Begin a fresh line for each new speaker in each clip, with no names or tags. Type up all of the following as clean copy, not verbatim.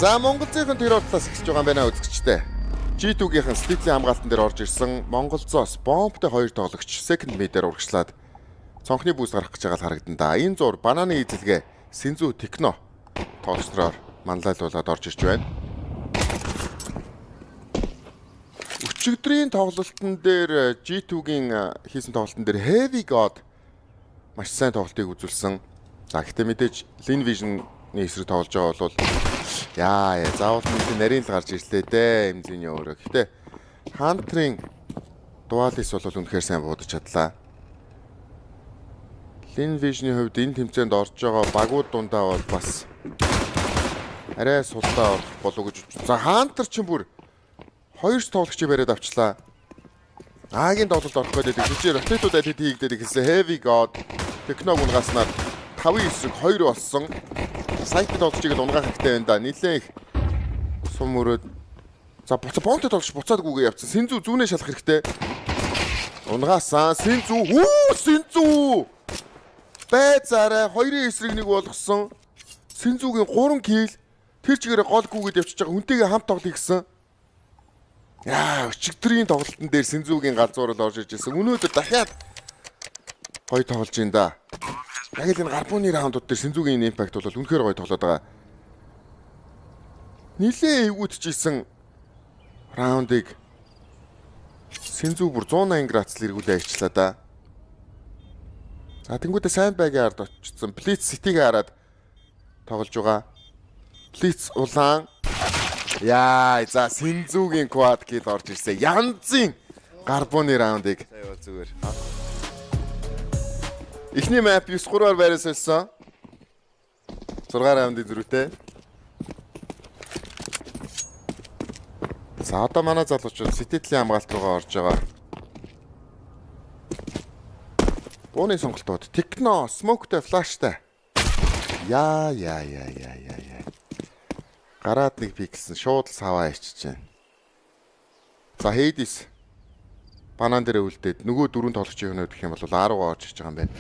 За Монголын тэр талаас эхэлж байгаа юм байна үзэгчтэй. G2-гийн Ститлийн хамгаалтан дээр орж ирсэн Монголзоос бомбтой хоёр тоглогч second mid-ээр урагшлаад цонхны бүүс гарах гэж байгаа л харагдан да. Энэ зур бананы эзэлгээ Синзу Техно тоглогчдоор манлайлуулаад орж ирж байна. Өчигдрийн тоглолтын дээр G2-гийн хийсэн тоглолтын дээр Heavy God маш сайн тоглолтыг үзүүлсэн. За гэхдээ мэдээж Lin Vision-ны эсрэг тоглож байгаа бол заавал нэг нарийн л гарч ирлээ дээ эмзэний өөрөө. Гэхдээ Hunter-ын Dualis бол үнэхээр сайн буудаж чадлаа. Lin Vision-ийн хувьд энэ тэмцээнд орж байгаа багууд дундаа бол бас арай сулдаа орох болов гэж үзсэн. За Hunter ч бүр хоёрч тоглогчийг бариад авчлаа. Агийн тоглолт орох гэдэг жижиг ротетуудад хэд хийгдээд ихсэн Heavy God Техног унгаснаар 5-9-2 болсон. Сайт тоглолчийг л унгаах хэрэгтэй байна да. Нилээх сум өрөөд. За бонтой тоглож буцаад гүгээ явцсан. Синзу зүүнээ шалах хэрэгтэй. Унгаасан. Синзу. Байцаараа 2-ын эсрэг нэг болгосон. Синзугийн 3 килл. Тэр чигээрээ гол гүгээд явчихж байгаа. Хүнтэйгээ хамт тоглоё гэсэн. Өчигдрийн тоглолтын дээр Синзугийн галзуурал орж иж ирсэн. Өнөөдөр дахиад гоё тоглож ин да. Яг л энэ гарбууны раундууд дээр Синзугийн импакт бол үнэхээр гоё тоглоод байгаа. Нилээ эвгүүдчихсэн раундыг Синзу бүр 180 градусл эргүүлээ ажиллаа да. За тэнгуүдээ сайн байгийн ард очсон. Blitz City-гээ хараад тоглож байгаа. Blitz улаан. За Синзугийн quad kill орж ирсэн. Янзын гарбууны раундыг зүгээр. Эхний map 9-3-аар байраас олсон. 6 раундын зөрүүтэй. За одоо манай залуучууд City-ийн хамгаалт руугаа орж байгаа. Бууны сонголтууд Techno, Smoke-тэй, Flash-тай. Гараад нэг пиксэн шууд л саваа ичиж байна. За Hades банан дээр үлдээд нөгөө дөрөв тоглогчийн өнөд гэх юм бол 10 орж ирж байгаа юм байна.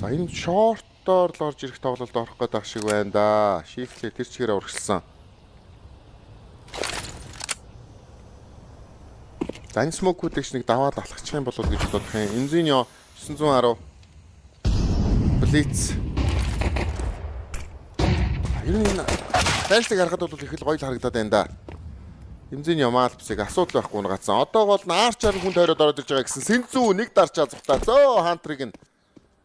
За энэ шортоор л орж ирэх тоглолд орох гэдэг шиг байна да. Shift-лээ тэр чигээрээ урагшилсан. За энэ Smoke-үүдэгч нэг даваад алхачих юм болов гэж бодох юм. Enzinho 910 Blitz. Энэ тайлтыг харахад бол их л гоё л харагдаад байна да. Эмзэний Малпсыг асуудал байхгүй унгацсан. Одоо гол нь Арчаар хүн тойроод ороод ирж байгаа гэсэн Синзу нэг дарчаа зүхтаа. Зөө Хантрыг нь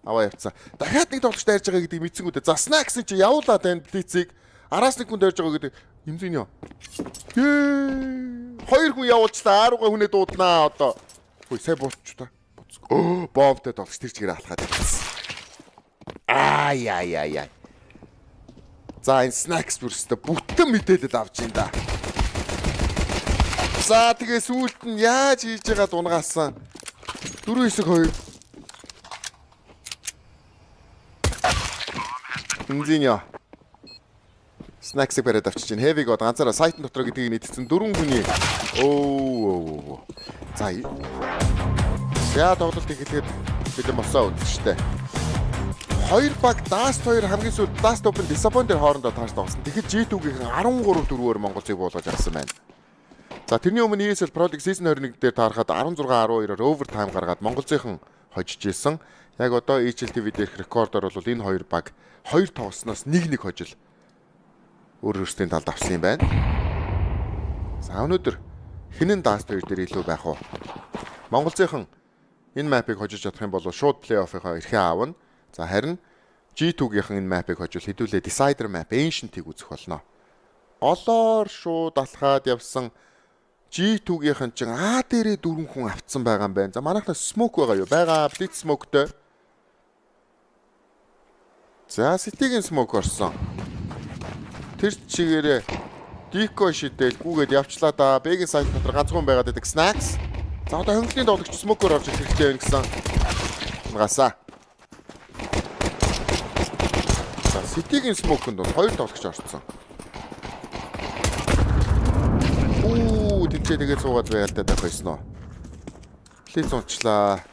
аваа явцсан. Дахиад нэг тоглогч дайрж байгаа гэдэг мэдсэнгүүтээ. За Snacks чи явуулаад байна Блицийг. Араас нэг хүн дайрж байгаа гэдэг Эмзэний. Хоёр хүн явуулчлаа. Арууга хүнээ дууданаа одоо. Хөөе сая буутч та. Бомбтой тоглогч тэр чигээр алхаад ирсэн. За энэ Snacks бүрстэй бүтэн мэдээлэл авч ин да. За тэгээ сүүлд нь яаж хийж байгаад унгаасан. 4-9-2. Enzinho. Snacks-ыг бариад авчиж чинь Heavy God ганцаараа сайтн дотор гэдгийг нийтсэн 4 хүний. За. Тоглолт эхлэхэд бид мосоо үзчихтэй. Хоёр баг Dust 2 хамгийн сүүлд Dust Open Disappointer хоорондоо тааш тоглосон. Тэгэхэд G2-гийн 13-4-өөр Монголыг буулгаж авсан байна. За тэрний өмнө ESL Pro League Season 21 дээр таарахад 16-12-оор overtime гаргаад Монголынхан хожиж исэн. Яг одоо HLTV дээрх рекордоор бол энэ хоёр баг хоёр тоглосноос 1-1 хожил өөрөөсөө талд авсан юм байна. За өнөөдөр хинэн Dust 2 дээр илүү байх уу? Монголынхан энэ map-ыг хожиж чадах юм бол шууд плей-оффынхаа эрхээ аавна. За харин G2-гийн энэ map-ыг хожил хэдүүлээ Decider map Ancient-ийг үзэх болно. Голоор шууд алхаад явсан G2-гийн чинь А дээрээ 4 хүн автсан байгаа юм байна. За манайхнаас Smoke байгаа юу? Байгаа Blitz Smoke-тэй. За City-гийн Smoke орсон. Тэр чигээрээ Deco шидэл гүгээд явчлаа да. Бэгийн сайт дотор ганцхан байгаад байдаг Snacks. За одоо хөнгөлтийн тоглогч Smoke-оор орж ирэх хэрэгтэй байна гэсэн. Унгасаа. За City-гийн Smoke-нд бол хоёр тоглогч орсон. Тэнцээ тэгээд суугаад байгаад байх байсан уу? Плиз унчлаа.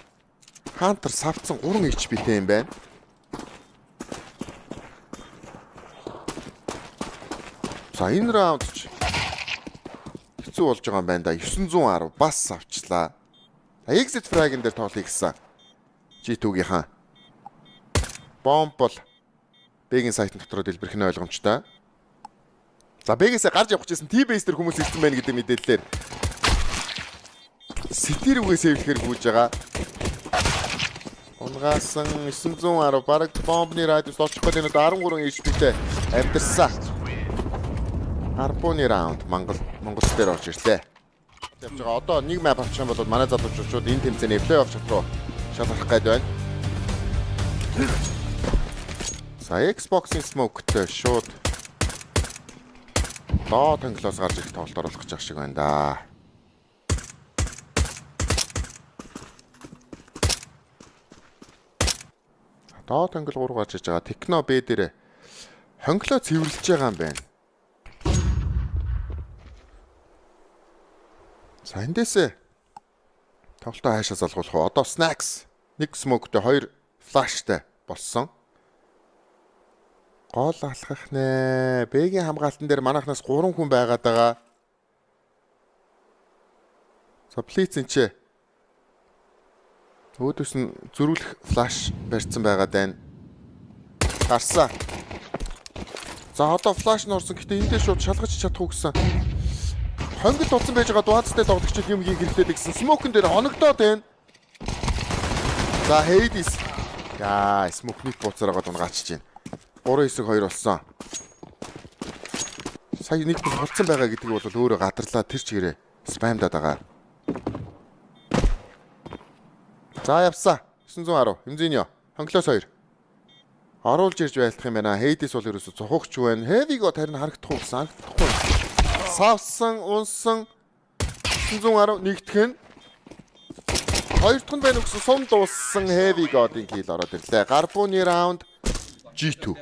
Hunter савцсан 3 HP-тэй юм байна. За энэ раунд ч хэцүү болж байгаа юм байна да. 910 бас авчлаа. Exit frag-ын дээр тоглоё гэсэн. G2-гийнхан. Бомб бол Бэгийн сайтн дотроо дэлбэрэх нь ойлгомжтой. За Бэгээс гарч явах гэжсэн T-base дээр хүмүүс ирсэн байна гэдэг мэдээлэлээр City рүүгээ сэвлэхээр гүйж байгаа. Унгаасан 910 бараг бомбны радиус олчих гээд энэ 13 HP-тэй амьдэрсэн. 10-ны раунд Монгол дээр орж ирлээ. Явж байгаа. Одоо нэг map авчих юм бол манай залуучууд энэ тэмцээний плей-офф шат руу шалгах гээд байна. За Xbox-ийн smoke-тэй шууд доо тонглоос гарч ирэх тоглолт оруулах гэж байгаа шиг байна да. Доо тонгол 3 гарч иж байгаа. Техно Б дээр хонглоо цэвэрлж байгаа юм байна. За эндээсээ тоглолтоо хаашаа залгуулах вэ? Одоо Snacks нэг smoke-тэй 2 flash-тай болсон. Гол алхах нэ. Бэгийн хамгаалтан дээр манайхнаас 3 хүн байгаад байгаа. За Blitz энэ ч өөдөөс нь зөрүүлэх флаш барьсан байгаад байна. Гарсан. За одоо флаш нь орсон. Гэтэ эндээ шууд шалгаж чадах уу гэсэн. Хонгид тулсан байж байгаа дуацтай тоглогчид юм хийх хэрэгтэй гэсэн. Смокн дээр хоногдоод байна. За Hades. Яа, смокник буцаараад унгаачих чинь. 3-9-2 болсон. Сая нэг болцсон байгаа гэдгийг бол өөрөө гадарлаа тэр чигээрээ спамдаад байгаа. За явсан. 910. Хэмзээний хонглоос 2. Оруулж ирж байлдах юм байна. Hades бол ерөөсө цохогч байна. Heavy-го тарин харагдахгүй гэсэн. Харагдахгүй. Савсан, унсан 910 нэгдэх нь. Хоёр дахь нь байна гэсэн сум дууссан Heavy-годын kill ороод ирлээ. Гарбууны раунд G2.